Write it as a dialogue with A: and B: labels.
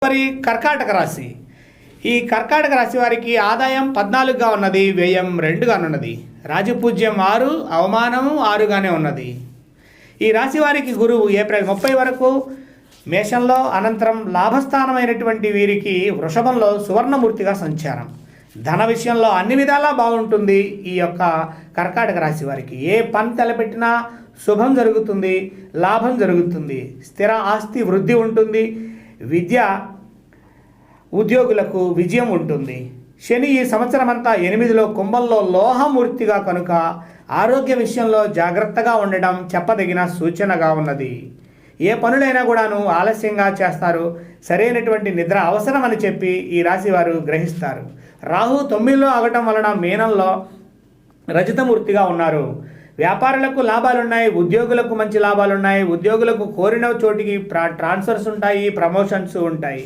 A: మరి కర్కాటక రాశి. ఈ కర్కాటక రాశి వారికి ఆదాయం 14గా ఉన్నది, వ్యయం 2గా ఉన్నది. రాజపూజ్యం 6, అవమానం 6గానే ఉన్నది. ఈ రాశి వారికి గురువు ఏప్రిల్ 30 వరకు మేషంలో, అనంతరం లాభస్థానమైనటువంటి వీరికి వృషభంలో సువర్ణమూర్తిగా సంచారం. ధన విషయంలో అన్ని విధాలా బాగుంటుంది. ఈ యొక్క కర్కాటక రాశి వారికి ఏ పని తలపెట్టినా శుభం జరుగుతుంది, లాభం జరుగుతుంది. స్థిర ఆస్తి వృద్ధి ఉంటుంది. విద్య ఉద్యోగులకు విజయం ఉంటుంది. శని ఈ సంవత్సరం అంతా 8లో కుంభంలో లోహమూర్తిగా కనుక ఆరోగ్య విషయంలో జాగ్రత్తగా ఉండడం చెప్పదగిన సూచనగా ఉన్నది. ఏ పనులైనా కూడాను ఆలస్యంగా చేస్తారు. సరైనటువంటి నిద్ర అవసరమని చెప్పి ఈ రాశి వారు గ్రహిస్తారు. రాహు 9లో ఆగటం వలన మీనంలో రజతమూర్తిగా ఉన్నారు. వ్యాపారులకు లాభాలున్నాయి, ఉద్యోగులకు మంచి లాభాలున్నాయి. ఉద్యోగులకు కోరిన చోటికి ట్రాన్స్ఫర్స్ ఉంటాయి, ప్రమోషన్స్ ఉంటాయి.